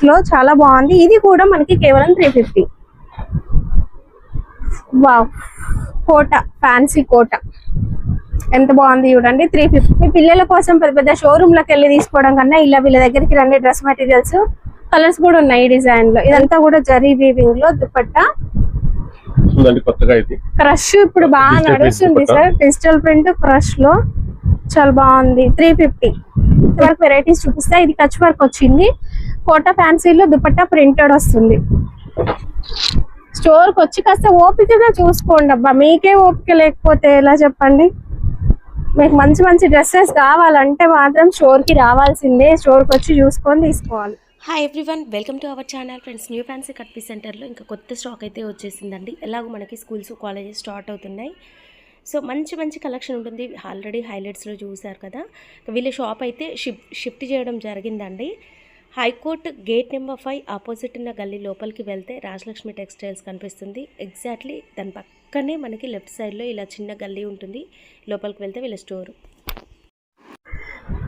లో చాలా బాగుంది. ఇది కూడా మనకి కేవలం 350. వావ్, కోట, ఫ్యాన్సీ కోట ఎంత బాగుంది చూడండి. 350. మీ పిల్లల కోసం పెద్ద పెద్ద షోరూమ్ లకు వెళ్ళి తీసుకోవడం కన్నా ఇలా వీళ్ళ దగ్గరికి రండి. డ్రెస్ మెటీరియల్స్ కలర్స్ కూడా ఉన్నాయి ఈ డిజైన్ లో. ఇదంతా కూడా జరీ వీవింగ్ లో దుపట్టా. క్రష్ ఇప్పుడు బాగా నడుస్తుంది సార్. డిజిటల్ ప్రింట్ క్రష్ లో చాలా బాగుంది. 350 వరకు వెరైటీస్ చూపిస్తా. ఇది కచ్ వర్క్ వచ్చింది. కోట ఫ్యాన్సీలో దుపట్టా ప్రింటెడ్ వస్తుంది. స్టోర్ కి వచ్చి కాస్త ఓపికగా చూసుకోండి అబ్బా. మీకే ఓపిక లేకపోతే ఎలా చెప్పండి. మీకు మంచి మంచి డ్రెస్సెస్ కావాలంటే మాత్రం స్టోర్ కి రావాల్సిందే. స్టోర్ కి వచ్చి చూసుకొని తీసుకోవాలి. Hi everyone, welcome to our channel friends. New fancy cut piece సెంటర్లో ఇంకా కొత్త స్టాక్ అయితే వచ్చేసిందండి. ఎలాగో మనకి స్కూల్స్ కాలేజెస్ స్టార్ట్ అవుతున్నాయి. సో మంచి మంచి కలెక్షన్ ఉంటుంది. ఆల్రెడీ హైలైట్స్లో చూసారు కదా. వీళ్ళ షాప్ అయితే షిఫ్ట్ చేయడం జరిగిందండి. హైకోర్ట్ గేట్ నెంబర్ 5 ఆపోజిట్ ఉన్న గల్లీ లోపలికి వెళ్తే రాజలక్ష్మి టెక్స్టైల్స్ కనిపిస్తుంది. ఎగ్జాక్ట్లీ దాని పక్కనే మనకి లెఫ్ట్ సైడ్లో ఇలా చిన్న గల్లీ ఉంటుంది. లోపలికి వెళ్తే వీళ్ళ స్టోర్.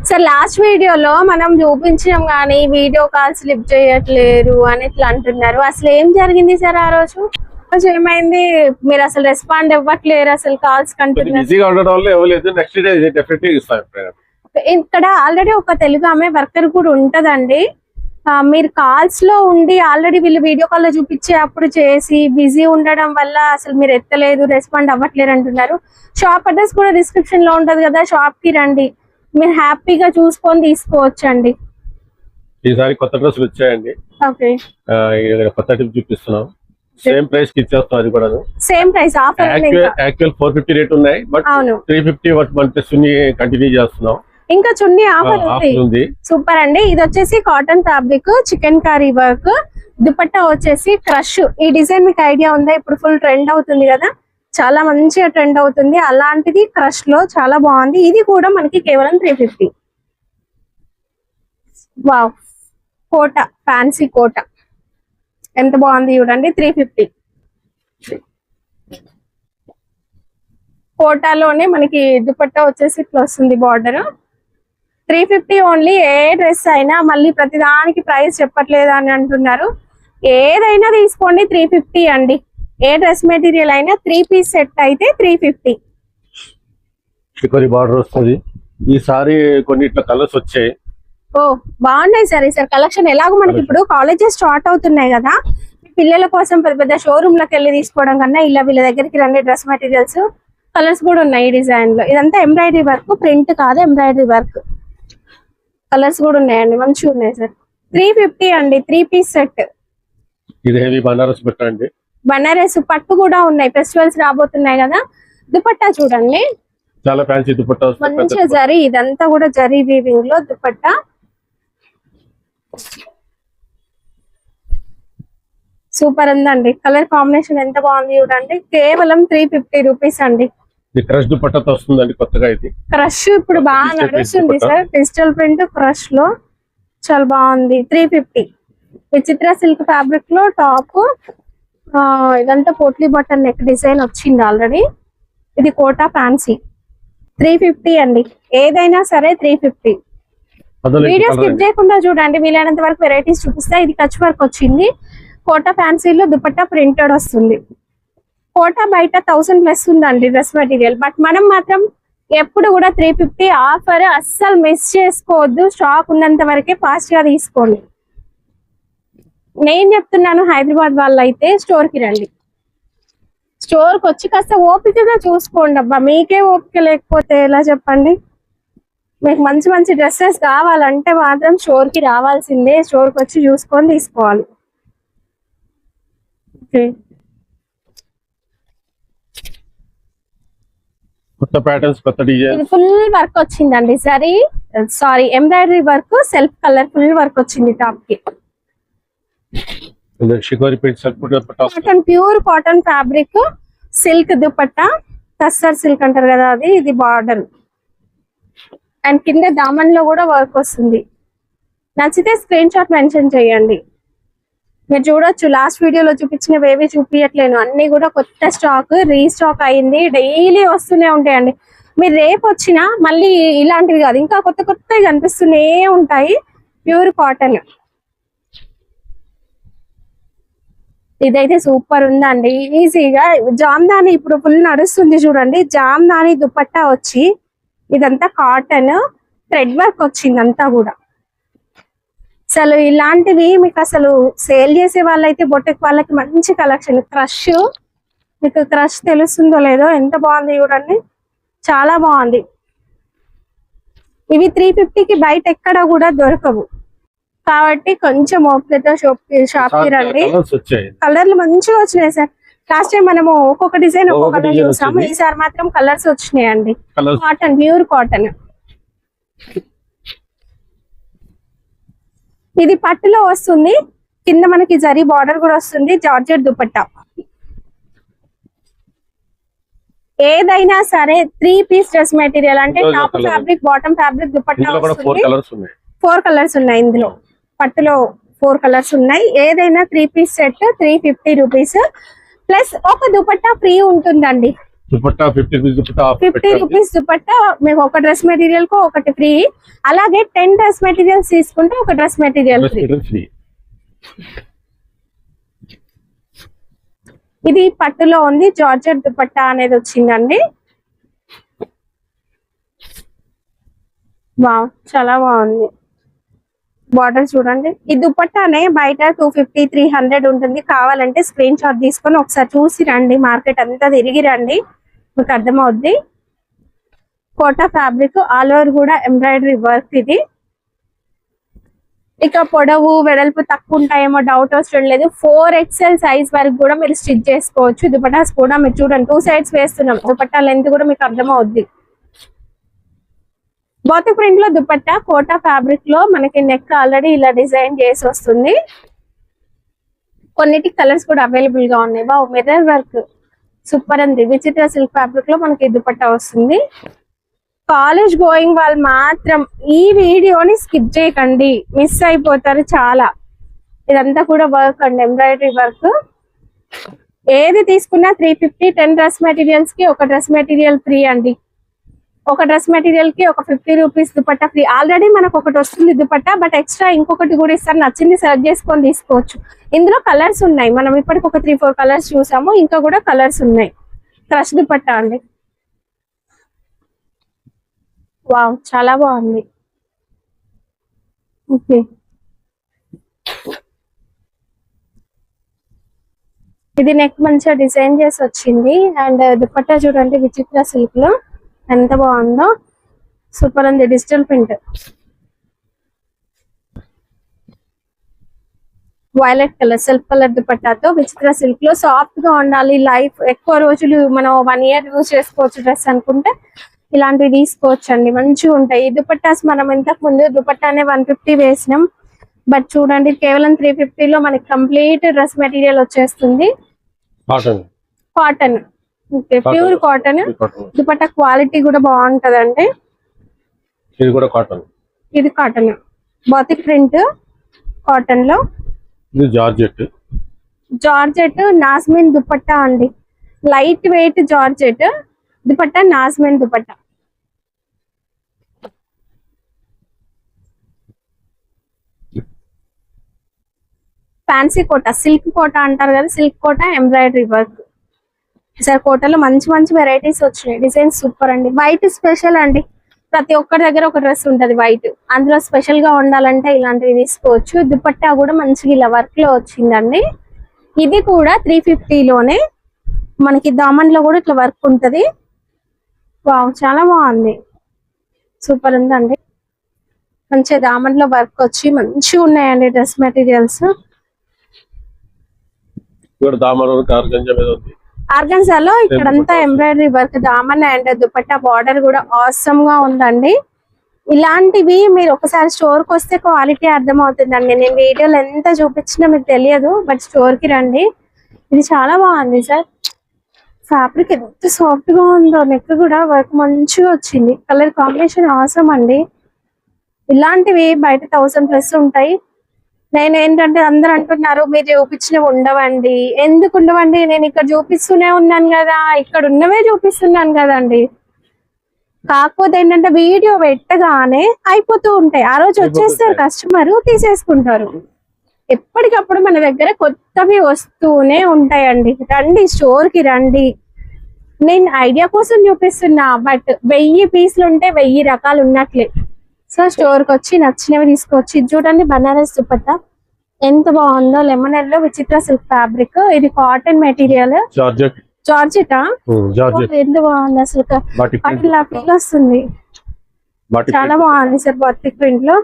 సార్ లాస్ట్ వీడియోలో మనం చూపించాం కానీ వీడియో కాల్స్ లిఫ్ట్ చేయట్లేరు అని ఇట్లా అంటున్నారు. అసలు ఏం జరిగింది సార్ ఆ రోజు? ఏమైంది? మీరు అసలు రెస్పాండ్ ఇవ్వట్లేరు, అసలు కాల్స్ కంటిన్యూ. ఇక్కడ ఆల్రెడీ ఒక తెలుగు ఆమె వర్కర్ కూడా ఉంటదండి. మీరు కాల్స్ లో ఉండి ఆల్రెడీ వీళ్ళు వీడియో కాల్ లో చూపించే అప్పుడు చేసి బిజీ ఉండడం వల్ల అసలు మీరు ఎత్తలేదు, రెస్పాండ్ అవ్వట్లేరు అంటున్నారు. షాప్ అడ్రస్ కూడా డిస్క్రిప్షన్ లో ఉంటది కదా, షాప్ కి రండి. మీరు హ్యాపీగా చూసుకొని తీసుకోవచ్చండి. ఈసారి కొత్త డ్రెస్సులు వచ్చాయండి. ఓకే, కొత్త టిప్ చూపిస్తున్నాం. సేమ్ ప్రైస్ కి ఇచ్చేస్తాం. అది కూడా same price. Offer actual 450 rate ఉన్నాయి, బట్ 350 వన్ ప్లస్ కంటిన్యూ చేస్తున్నాం. ఇంకా చున్నీ ఆఫర్ ఉంది. సూపర్ అండి. ఇది వచ్చేసి cotton fabric, chicken curry work, dupatta వచ్చేసి క్రష్. ఈ డిజైన్ మీకు ఐడియా ఉందా? ఇప్పుడు ఫుల్ ట్రెండ్ అవుతుంది కదా, చాలా మంచిగా ట్రెండ్ అవుతుంది. అలాంటిది క్రష్ లో చాలా బాగుంది. ఇది కూడా మనకి కేవలం 350. వావ్, కోట, ఫ్యాన్సీ కోట ఎంత బాగుంది చూడండి. 350. కోటాలోనే మనకి దుపట్టా వచ్చేసి ఇట్లా వస్తుంది బార్డర్. 350 ఓన్లీ. ఏ డ్రెస్ అయినా మళ్ళీ ప్రతిదానికి ప్రైస్ చెప్పట్లేదు అని అంటున్నారు. ఏదైనా తీసుకోండి 350 అండి. ఏ డ్రెస్ మెటీరియల్ అయినా 3 పీస్ సెట్ అయితే 350. చికోరి బార్డర్ వస్తుంది. ఈసారి కొన్ని ఇట్లా కలర్స్ వచ్చాయి. ఓ బాగున్నాయి సార్. ఈసారి కలెక్షన్ ఎలాగో మనకి ఇప్పుడు కాలేజెస్ స్టార్ట్ అవుతున్నాయి కదా, పిల్లల కోసం పెద్ద పెద్ద షోరూమ్ లకు వెళ్ళి తీసుకోవడం కన్నా ఇలా వీళ్ళ దగ్గరికి రండి. డ్రెస్ మెటీరియల్స్ కలర్స్ కూడా ఉన్నాయి ఈ డిజైన్ లో. ఇదంతా ఎంబ్రాయిడరీ వర్క్, ప్రింట్ కాదు, ఎంబ్రాయిడరీ వర్క్. కలర్స్ కూడా ఉన్నాయండి, మంచిగా ఉన్నాయి సార్. 350 అండి. 3 పీస్ సెట్. ఇది హెవీ బనారస్ పెట్టండి. బనారస్ పట్టు కూడా ఉన్నాయి. ఫెస్టివల్స్ రాబోతున్నాయి కదా. దుపట్టా చూడండి, చాలా ఫ్యాన్సీ దుపట్టా, మంచిగా జరీ. ఇదంతా కూడా జరీ వీవింగ్ లో దుపట్టా. సూపర్ ఉందండి. కలర్ కాంబినేషన్ ఎంత బాగుంది చూడండి. కేవలం 350 రూపీస్ అండి. క్రష్ దుపట్టాతో వస్తుందండి కొత్తగా. ఇది క్రష్ ఇప్పుడు బాగా నడుస్తుంది సార్. డిజిటల్ ప్రింట్ క్రష్ లో చాలా బాగుంది. 350. విచిత్ర సిల్క్ ఫ్యాబ్రిక్ లో టాప్. ఇదంతా పోట్లీ బటన్ నెక్ డిజైన్ వచ్చింది ఆల్రెడీ. ఇది కోటా ఫ్యాన్సీ. 350 అండి. ఏదైనా సరే 350. వీడియో స్కిప్ చేయకుండా చూడండి, వీలైనంత వరకు వెరైటీస్ చూపిస్తా. ఇది కచ్ వర్క్ వచ్చింది. కోటా ఫ్యాన్సీలో దుపట్టా ప్రింటెడ్ వస్తుంది. కోటా బయట 1000+ ఉందండి డ్రెస్ మెటీరియల్, బట్ మనం మాత్రం ఎప్పుడు కూడా 350 ఆఫర్ అస్సలు మిస్ చేసుకోవద్దు. స్టాక్ ఉన్నంత వరకే ఫాస్ట్ గా తీసుకోండి. నేను చెప్తున్నాను, హైదరాబాద్ వాళ్ళు అయితే స్టోర్ కి రండి. స్టోర్ కి వచ్చి కాస్త ఓపికగా చూసుకోండి అబ్బా. మీకే ఓపిక లేకపోతే ఎలా చెప్పండి. మీకు మంచి మంచి డ్రెస్సెస్ కావాలంటే మాత్రం స్టోర్ కి రావాల్సిందే. స్టోర్ కి వచ్చి చూసుకొని తీసుకోవాలి. కొత్త ప్యాటర్న్స్, కొత్త డిజైన్. ఫుల్ వర్క్ వచ్చిందండి. Sorry embroidery work, self colour full work వచ్చింది టాప్ కి. Cotton, pure cotton fabric, silk dupatta, tussar silk అంటారు కదా అది. ఇది బార్డర్ అండ్ కింద దామన్ లో కూడా వర్క్ వస్తుంది. నచ్చితే స్క్రీన్ షాట్ మెన్షన్ చేయండి. మీరు చూడొచ్చు, లాస్ట్ వీడియోలో చూపించినవి ఏవి చూపించట్లేను, అన్ని కూడా కొత్త స్టాక్, రీస్టాక్ అయింది. డైలీ వస్తూనే ఉంటాయండి. మీరు రేపు వచ్చినా మళ్ళీ ఇలాంటివి కాదు, ఇంకా కొత్త కొత్తవి కనిపిస్తూనే ఉంటాయి. Pure cotton. ఇదైతే సూపర్ ఉందండి, ఈజీగా జామ్దాని ఇప్పుడు ఫుల్ నడుస్తుంది చూడండి. జామ్దాని దుపట్టా వచ్చి ఇదంతా కాటన్ థ్రెడ్ వర్క్ వచ్చింది అంతా కూడా. అసలు ఇలాంటివి మీకు అసలు సేల్ చేసే వాళ్ళైతే బొటెక్ వాళ్ళకి మంచి కలెక్షన్. క్రష్, మీకు క్రష్ తెలుస్తుందో లేదో, ఎంత బాగుంది చూడండి, చాలా బాగుంది. ఇవి 350కి బయట ఎక్కడ కూడా దొరకవు కాబట్టి కొంచెం ఓపికతో షాప్ కి రండి. కలర్లు మంచిగా వచ్చినాయి సార్. లాస్ట్ టైం మనము ఒక్కొక్క డిజైన్ ఒక్కొక్క కలర్ చూసాము, ఈసారి మాత్రం కలర్స్ వచ్చినాయండి. Cotton, pure cotton. ఇది పట్టులో వస్తుంది, కింద మనకి జరీ బార్డర్ కూడా వస్తుంది. జార్జెట్ దుపట్టా. ఏదైనా సరే 3 పీస్ డ్రెస్ మెటీరియల్ అంటే top fabric, bottom fabric, dupatta వస్తుంది. 4 కలర్స్ ఉన్నాయి ఇందులో. పట్టులో 4 కలర్స్ ఉన్నాయి. ఏదైనా 3 పీస్ సెట్ 350 రూపీస్ ప్లస్ ఒక దుపట్టా ఫ్రీ ఉంటుందండి. 50 రూపీస్ దుపట్టా మీకు ఒక డ్రెస్ మెటీరియల్ కు ఒకటి ఫ్రీ. అలాగే 10 డ్రెస్ మెటీరియల్స్ తీసుకుంటే ఒక డ్రెస్ మెటీరియల్ ఫ్రీ. ఇది పట్టులో ఉంది, జార్జెట్ దుపట్టా అనేది వచ్చిందండి. వావ్, చాలా బాగుంది. బార్డర్ చూడండి. ఈ దుపట్టానే బయట 250, 300 ఉంటుంది. కావాలంటే స్క్రీన్ షాట్ తీసుకొని ఒకసారి చూసి రండి, మార్కెట్ అంతా తిరిగి రండి, మీకు అర్థమవుద్ది. కోటా ఫ్యాబ్రిక్, ఆల్ ఓవర్ కూడా ఎంబ్రాయిడరీ వర్క్. ఇది ఇక పొడవు వెడల్పు తక్కువ ఉంటాయేమో డౌట్ అవసరం లేదు. 4XL సైజ్ వరకు కూడా మీరు స్టిచ్ చేసుకోవచ్చు. దుపట్టాస్ కూడా మీరు చూడండి 2 సైడ్స్ వేస్తున్నాం. దుపట్టా లెంత్ కూడా మీకు అర్థమవుద్ది. బాతిక్ ప్రింట్ లో దుపట్టా, కోటా ఫ్యాబ్రిక్ లో మనకి నెక్ ఆల్రెడీ ఇలా డిజైన్ చేసి వస్తుంది. కొన్నిటి కలర్స్ కూడా అవైలబుల్ గా ఉన్నాయి. బావ్, మిర్రర్ వర్క్ సూపర్ ఉంది. విచిత్ర సిల్క్ ఫ్యాబ్రిక్ లో మనకి దుపట్టా వస్తుంది. కాలేజ్ గోయింగ్ వాళ్ళు మాత్రం ఈ వీడియోని స్కిప్ చేయకండి, మిస్ అయిపోతారు చాలా. ఇదంతా కూడా వర్క్ అండి, ఎంబ్రాయిడరీ వర్క్. ఏది తీసుకున్నా 350. 10 డ్రెస్ మెటీరియల్స్ కి ఒక డ్రెస్ మెటీరియల్ ఫ్రీ అండి. ఒక డ్రెస్ మెటీరియల్ కి ఒక 50 రూపీస్ దుపట్టా ఫ్రీ. ఆల్రెడీ మనకు ఒకటి వస్తుంది దుపట్టా, బట్ ఎక్స్ట్రా ఇంకొకటి కూడా ఇస్తారు. నచ్చింది సెలెక్ట్ చేసుకొని తీసుకోవచ్చు. ఇందులో కలర్స్ ఉన్నాయి. మనం ఇప్పటికి ఒక 3-4 కలర్స్ చూసాము, ఇంకా కూడా కలర్స్ ఉన్నాయి. క్రష్ దుపట్టా అండి. వావ్, చాలా బాగుంది. ఓకే, ఇది నెక్ మంచిగా డిజైన్ చేసి వచ్చింది. అండ్ దుపట్టా చూడండి విచిత్ర సిల్క్ లో ఎంత బాగుందో, సూపర్ ఉంది. Digital print, violet colour self colour దుపట్టాతో విచిత్ర సిల్క్ లో సాఫ్ట్ గా ఉండాలి. లైఫ్ ఎక్కువ రోజులు మనం 1 ఇయర్ యూజ్ చేసుకోవచ్చు డ్రెస్ అనుకుంటే ఇలాంటివి తీసుకోవచ్చు అండి, మంచిగా ఉంటాయి. ఈ దుపట్టాస్ మనం ఇంతకు ముందు దుపట్టానే 150 వేసినాం, బట్ చూడండి కేవలం 350 లో మనకి కంప్లీట్ డ్రెస్ మెటీరియల్ వచ్చేస్తుంది. Cotton, pure cotton. Dupatta quality కూడా బాగుంటదండి. ఇది కూడా కాటన్. ఇది కాటన్, బాతిక్ ప్రింట్ కాటన్ లో. ఇది జార్జెట్. జార్జెట్ నాస్మిన్ దుపట్టా అండి, లైట్ వెయిట్ జార్జెట్ దుపట్టా, నాస్మిన్ దుపట్టా. ఫ్యాన్సీ కోట, సిల్క్ కోట అంటారు కదా, silk Kota embroidery work. Sir కోటలో మంచి మంచి వెరైటీస్ వచ్చినాయి. డిజైన్ సూపర్ అండి. వైట్ స్పెషల్ అండి, ప్రతి ఒక్కరి దగ్గర ఒక డ్రెస్ ఉంటది వైట్, అందులో స్పెషల్ గా ఉండాలంటే ఇలాంటివి తీసుకోవచ్చు. దుపట్టా కూడా మంచిగా ఇలా వర్క్ లో వచ్చిందండి. ఇది కూడా 350 లోనే మనకి దామన్ లో కూడా ఇట్లా వర్క్ ఉంటది. వావ్, చాలా బాగుంది, సూపర్ ఉందండి. మంచిగా దామన్ లో వర్క్ వచ్చి మంచిగా ఉన్నాయండి డ్రెస్ మెటీరియల్స్. ఆర్గన్జాలో ఇక్కడంతా ఎంబ్రాయిడరీ వర్క్, దామన్ అండ్ దుపట్టా బార్డర్ కూడా ఆసమ్ గా ఉందండి. ఇలాంటివి మీరు ఒకసారి స్టోర్ కి వస్తే క్వాలిటీ అర్థం అవుతుందండి. నేను వీడియోలో ఎంత చూపించినా మీకు తెలియదు, బట్ స్టోర్ కి రండి. ఇది చాలా బాగుంది సార్. ఫ్యాబ్రిక్ ఎంత సాఫ్ట్ గా ఉందో, నెక్ కూడా వర్క్ మంచిగా వచ్చింది. కలర్ కాంబినేషన్ ఆసమ్ అండి. ఇలాంటివి బయట 1000+ ఉంటాయి. నేను ఏంటంటే అందరు అంటున్నారు మీరు చూపించినవి ఉండవండి. ఎందుకు ఉండవండి? నేను ఇక్కడ చూపిస్తూనే ఉన్నాను కదా, ఇక్కడ ఉన్నవే చూపిస్తున్నాను కదండి. కాకపోతే ఏంటంటే వీడియో పెట్టగానే అయిపోతూ ఉంటాయి. ఆ రోజు వచ్చేస్తారు కస్టమర్ తీసేసుకుంటారు. ఎప్పటికప్పుడు మన దగ్గర కొత్తవి వస్తూనే ఉంటాయండి. రండి, స్టోర్ కి రండి. నేను ఐడియా కోసం చూపిస్తున్నా, బట్ 1000 పీసులు ఉంటే 1000 రకాలు ఉన్నట్లే. సో స్టోర్ కి వచ్చి నచ్చినవి తీసుకోవచ్చు. ఇది చూడండి, బనారస్ దుపట్టా ఎంత బాగుందో. లెమన్ ఎల్లో విచిత్ర సిల్క్ ఫ్యాబ్రిక్. ఇది కాటన్ మెటీరియల్, జార్జెటా ఎంత బాగుంది అసలు. అట్లా ఫీల్ వస్తుంది, చాలా బాగుంది సార్. బాతిక్ ప్రింట్ లో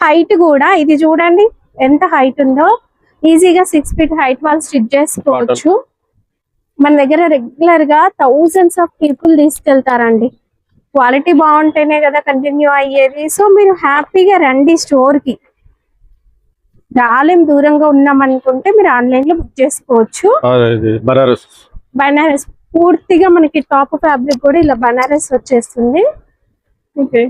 హైట్ కూడా ఇది చూడండి ఎంత హైట్ ఉందో. ఈజీగా 6 ఫీట్ హైట్ వాళ్ళు స్టిచ్ చేసుకోవచ్చు. మన దగ్గర రెగ్యులర్ గా థౌజండ్స్ ఆఫ్ పీపుల్ తీసుకెళ్తారండి. క్వాలిటీ బాగుంటేనే కదా కంటిన్యూ అయ్యేది. సో మీరు హ్యాపీగా రండి స్టోర్ కి. రాలేం, దూరంగా ఉన్నాం అనుకుంటే మీరు ఆన్లైన్ లో బుక్ చేసుకోవచ్చు. బనారస్ పూర్తిగా మనకి టాప్ ఫ్యాబ్రిక్ కూడా ఇలా బనారస్ వచ్చేస్తుంది. ఓకే,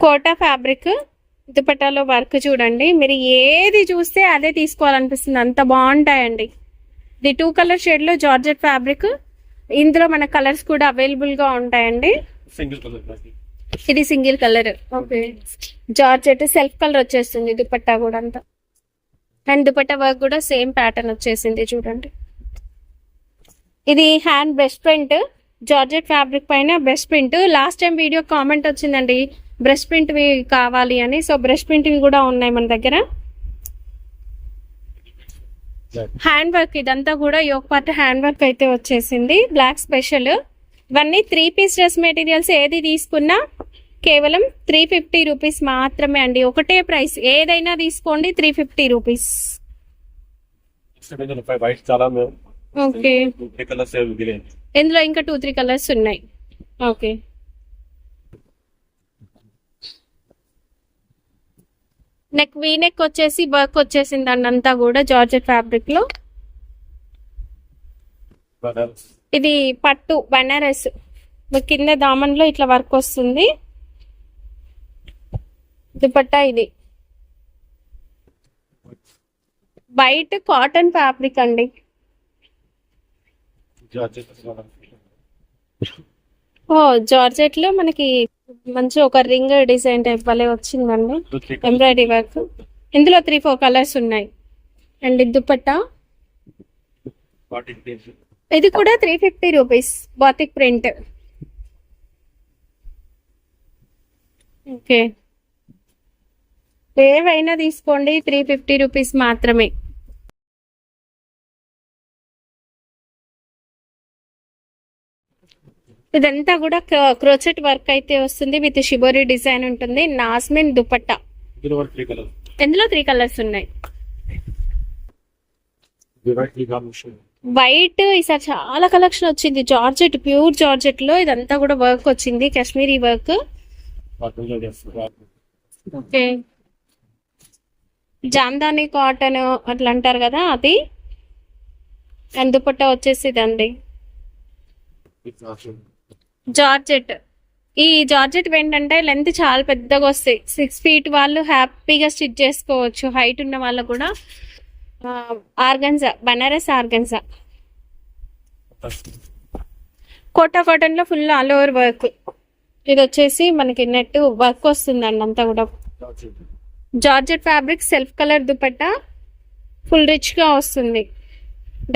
కోటా ఫ్యాబ్రిక్ దుపట్టాలో వర్క్ చూడండి. మీరు ఏది చూస్తే అదే తీసుకోవాలనిపిస్తుంది, అంత బాగుంటాయండి. ఇది 2 కలర్ షేడ్ లో జార్జెట్ ఫ్యాబ్రిక్. ఇందులో మన కలర్స్ కూడా అవైలబుల్ గా ఉంటాయండి. ఇది single colour. Okay, georgette self colour వచ్చేస్తుంది దుపట్టా కూడా అంతా. అండ్ దుపట్టా వర్క్ కూడా సేమ్ ప్యాటర్న్ వచ్చేసింది చూడండి. ఇది hand brush print, georgette fabric పైన brush print. Last time video comment వచ్చిందండి బ్రష్ ప్రింట్ కావాలి అని. సో బ్రష్ ప్రింట్ కూడా ఉన్నాయి మన దగ్గర. హ్యాండ్ వర్క్ ఇదంతా కూడా యోక్ పార్ట్ హ్యాండ్ వర్క్ అయితే వచ్చేసింది. Black special. ఇవన్నీ 3 పీస్ డ్రెస్ మెటీరియల్స్. ఏది తీసుకున్నా కేవలం 350 రూపీస్ మాత్రమే అండి. ఒకటే ప్రైస్, ఏదైనా తీసుకోండి 350 రూపీస్. ఓకే, ఇందులో ఇంకా 2-3 కలర్స్ ఉన్నాయి. ఓకే, నెక్ వీ నెక్ వచ్చేసి వర్క్ వచ్చేసింది అండి అంతా కూడా జార్జెట్ ఫ్యాబ్రిక్ లో. ఇది పట్టు బనారస్, కింద దామన్ లో ఇట్లా వర్క్ వస్తుంది. దుపట్టా ఇది వైట్ కాటన్ ఫ్యాబ్రిక్ అండి. ఓ జార్జెట్ లో మనకి మంచి ఒక రింగ్ డిజైన్ టైప్ వల్లే వచ్చిందండి, ఎంబ్రాయిడరీ వర్క్. ఇందులో 3-4 కలర్స్ ఉన్నాయి. అండ్ దుపట్టా ఇది కూడా 350 రూపీస్, బాతిక్ ప్రింట్. ఓకే, ఏవైనా తీసుకోండి 350 రూపీస్ మాత్రమే. ఇదంతా కూడా క్రోచెట్ వర్క్ అయితే వస్తుంది విత్ షిబోరి డిజైన్ ఉంటుంది. నాస్మిన్ దుపట్టా. ఇందులో 3 కలర్స్ ఉన్నాయి. వైట్ ఈసారి చాలా కలెక్షన్ వచ్చింది. జార్జెట్, ప్యూర్ జార్జెట్ లో ఇదంతా కూడా వర్క్ వచ్చింది, Kashmiri work. Okay, Jamdani cotton అట్లా అంటారు కదా అది. అండ్ దుపట్టా వచ్చేసి ఇదండి జార్జెట్. ఈ జార్జెట్ ఏంటంటే లెంత్ చాలా పెద్దగా వస్తాయి. 6 ఫీట్ వాళ్ళు హ్యాపీగా స్టిచ్ చేసుకోవచ్చు. హైట్ ఉన్న వాళ్ళు కూడా. Organza, Banaras organza. Kota cotton లో ఫుల్ ఆల్ ఓవర్ వర్క్. ఇది వచ్చేసి మనకి నెట్ వర్క్ వస్తుందండి అంతా కూడా. Georgette fabric, self colour dupatta, full rich గా వస్తుంది.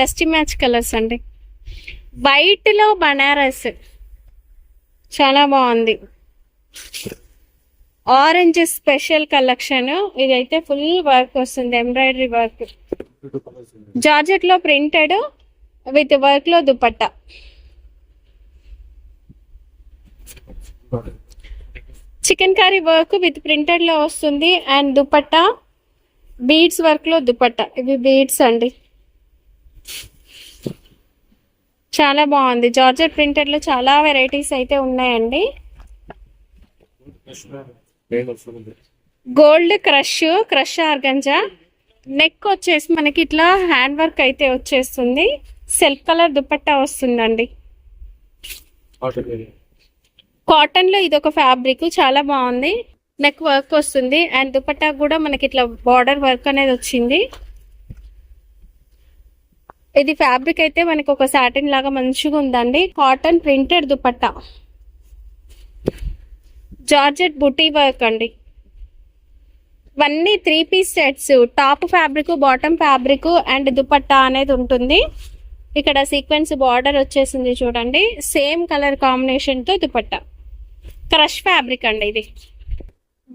డస్టీ మ్యాచ్ కలర్స్ అండి. వైట్ లో బనారస్ చాలా బాగుంది. Orange special collection. ఇదైతే ఫుల్ వర్క్ వస్తుంది, ఎంబ్రాయిడరీ వర్క్. జార్జెట్ లో ప్రింటెడ్ విత్ వర్క్ లో dupatta. Chikankari work with printed లో వస్తుంది. అండ్ దుపట్టా బీడ్స్ వర్క్ లో దుపట్టా. ఇవి బీడ్స్ అండి, చాలా బాగుంది. జార్జెట్ ప్రింటెడ్ లో చాలా వెరైటీస్ అయితే ఉన్నాయండి. Gold crush organza. నెక్ వచ్చేసి మనకి ఇట్లా హ్యాండ్ వర్క్ అయితే వచ్చేస్తుంది. సెల్ఫ్ కలర్ దుపట్టా వస్తుందండి. కాటన్ లో ఇది ఒక ఫ్యాబ్రిక్ చాలా బాగుంది. నెక్ వర్క్ వస్తుంది అండ్ దుపట్టా కూడా మనకి ఇట్లా బార్డర్ వర్క్ అనేది వచ్చింది. ఇది ఫ్యాబ్రిక్ అయితే మనకి ఒక సాటిన్ లాగా మంచిగా ఉందండి. Cotton printed dupatta, georgette buti work అండి. ఇవన్నీ 3 piece sets. Top fabric, bottom fabric and dupatta అనేది ఉంటుంది. ఇక్కడ సీక్వెన్స్ బార్డర్ వచ్చేసింది చూడండి. సేమ్ కలర్ కాంబినేషన్ తో దుపట్టా. క్రష్ ఫ్యాబ్రిక్ అండి ఇది.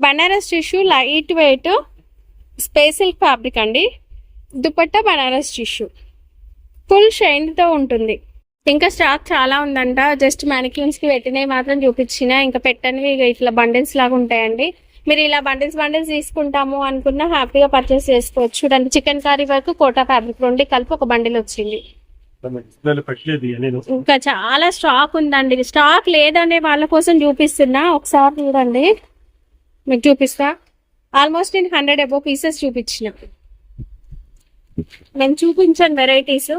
Banaras tissue light weight space silk fabric అండి. Dupatta Banaras tissue full shine తో ఉంటుంది. ఇంకా స్టాక్ చాలా ఉందంట. జస్ట్ మ్యానిక్యూన్స్ కి పెట్టినవి మాత్రం చూపించిన, ఇంకా పెట్టనివి ఇట్లా బండిల్స్ లాగా ఉంటాయండి. మీరు ఇలా బండిల్స్ తీసుకుంటాము అనుకున్నా హ్యాపీగా పర్చేస్ చేసుకోవచ్చు. చూడండి, chikankari work, Kota fabric రెండు కలిపి ఒక బండిల్ వచ్చింది. ఇంకా చాలా స్టాక్ ఉందండి. స్టాక్ లేదనే వాళ్ళ కోసం చూపిస్తున్నా, ఒకసారి చూడండి. మీకు చూపిస్తా. ఆల్మోస్ట్ నేను 100 అబౌవ్ పీసెస్ చూపించిన. నేను చూపించాను వెరైటీస్.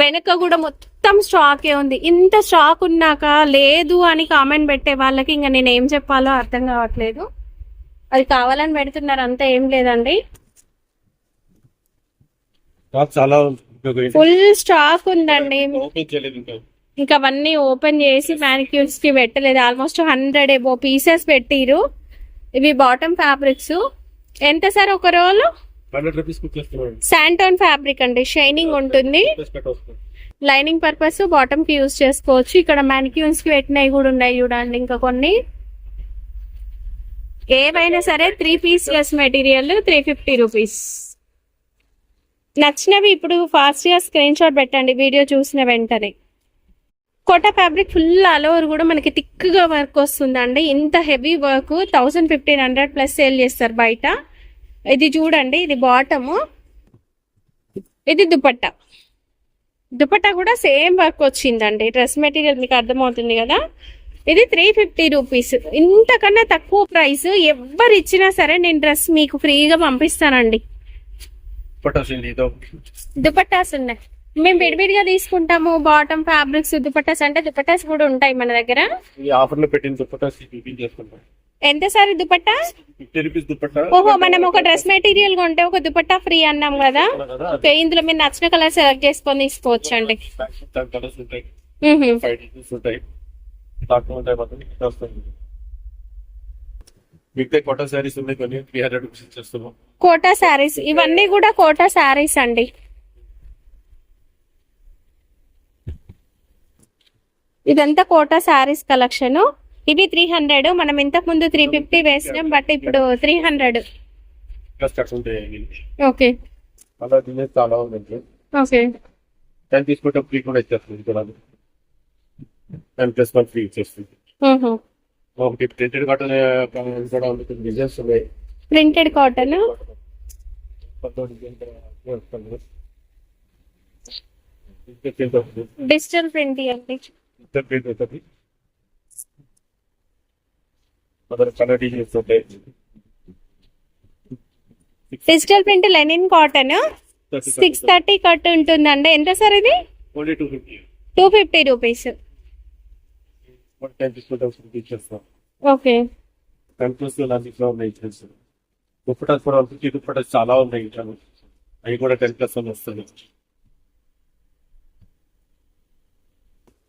వెనక కూడా మొత్తం స్టాకే ఉంది. ఇంత స్టాక్ ఉన్నాక లేదు అని కామెంట్ పెట్టే వాళ్ళకి ఇంకా నేను ఏం చెప్పాలో అర్థం కావట్లేదు. అది కావాలని పెడుతున్నారు, అంతా ఏం లేదండి. ఫుల్ స్టాక్ ఉందండి. ఇంకా అవన్నీ ఓపెన్ చేసి మ్యానిక్యూర్స్ కి పెట్టలేదు. ఆల్మోస్ట్ 100 అబౌవ్ పీసెస్ పెట్టిరు. ఇవి బాటమ్ ఫ్యాబ్రిక్స్. ఎంత సార్ ఒక రోల్? 100 రూపీస్ శాంటోన్ ఫ్యాబ్రిక్ అండి. షైనింగ్ ఉంటుంది. లైనింగ్ పర్పస్ బాటమ్ కి యూజ్ చేసుకోవచ్చు. ఇక్కడ మ్యానిక్యూన్స్ కి పెట్టినవి కూడా ఉన్నాయి చూడండి. ఇంకా కొన్ని ఏవైనా సరే 3 పీస్ లెస్ మెటీరియల్ 350 రూపీస్. నచ్చినవి ఇప్పుడు ఫాస్ట్ గా స్క్రీన్ షాట్ పెట్టండి వీడియో చూసిన వెంటనే. Kota fabric full all over కూడా మనకి థిక్ గా వర్క్ వస్తుందండి. ఇంత హెవీ వర్క్ 1500 ప్లస్ సేల్ చేస్తారు బయట. ఇది చూడండి, ఇది బాటము, ఇది దుపట్టా. దుపట్టా కూడా సేమ్ వర్క్ వచ్చిందండి. డ్రెస్ మెటీరియల్ మీకు అర్థమవుతుంది కదా. ఇది 350 రూపీస్. ఇంతకన్నా తక్కువ ప్రైస్ ఎవరు ఇచ్చినా సరే నేను డ్రెస్ మీకు ఫ్రీగా పంపిస్తానండి. దుపట్టాస్ ఉన్నాయి. మేము విడివిడిగా తీసుకుంటాము. బాటమ్ ఫ్యాబ్రిక్స్, దుపట్టాస్ అంటే దుపట్టాస్ కూడా ఉంటాయి మన దగ్గర. ఆఫర్ లో పెట్టిన దుపట్టాస్ చేసుకుంటాం. ఎంత సార్ దుపట్టా? 50 రూపీస్ దుపట్టా. ఓహో, మనం ఒక డ్రెస్ మెటీరియల్ కొంటే ఒక దుపట్టా ఫ్రీ అన్నాం కదా. ఓకే, ఇందులో మీరు నచ్చిన కలర్ సెలెక్ట్ చేసుకొని తీసుకోవచ్చు అండి. కోటా శారీస్ ఉన్నాయి కొన్ని 300 రూపీస్ ఇచ్చేస్తున్నాం. కోటా శారీస్, ఇవన్నీ కూడా కోటా శారీస్ అండి. ఇదంతా కోటా శారీస్ కలెక్షన్. ఇవి 300. మనం ఇంతకు ముందు 350 వేసినాం, బట్ ఇప్పుడు 300. ఓకే చాలా ఉంది. ఓకే, 10 తీసుకుంటే ఫ్రీ కూడా ఇచ్చేస్తుంది. 10+1 ఫ్రీ ఇచ్చేస్తుంది. ఒకటి ప్రింటెడ్ కాటన్ కూడా ఉంటుంది. డిజైన్స్ ఉన్నాయి. ప్రింటెడ్ కాటన్ డిజిటల్ ప్రింట్ అండి. Digital print linen cotton 630 cut ఉంటుందండి. ఎంత సార్ ఇది? 250 రూపీస్. ఓకే, దుపట్టాస్ కూడా దుపట్టాస్ చాలా ఉన్నాయి. అవి కూడా 10+1 వస్తుంది.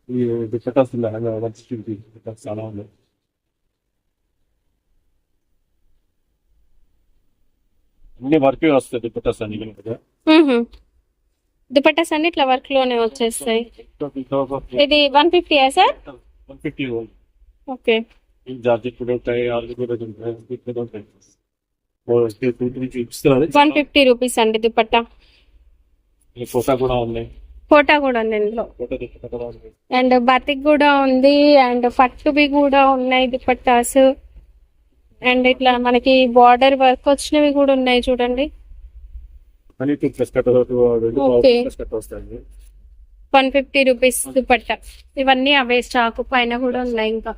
ఈ దుపట్టాస్ చాలా ఉన్నాయి. అన్ని వర్క్ వస్తాయి దుపట్టాస్ అన్ని. దుపట్టాస్ అన్ని ఇట్లా వర్క్ లోనే వచ్చేస్తాయి. ఇది 150 సార్? 150. ఓకే, జార్జెట్ కూడా ఉంటాయి, ఆర్డర్ కూడా ఉంటాయి. 150 రూపీస్ అండి దుపట్టా. కోటా కూడా ఉన్నాయి. కోటా కూడా ఉంది ఇందులో. అండ్ బతిక్ కూడా ఉంది, అండ్ పట్టువి కూడా ఉన్నాయి దుపట్టాస్. అండ్ ఇట్లా మనకి బార్డర్ వర్క్ వచ్చినవి కూడా ఉన్నాయి చూడండి. 150 రూపీస్ దుపట్టా. ఇవన్నీ అవే స్టాక్ పైన కూడా ఉన్నాయి. ఇంకా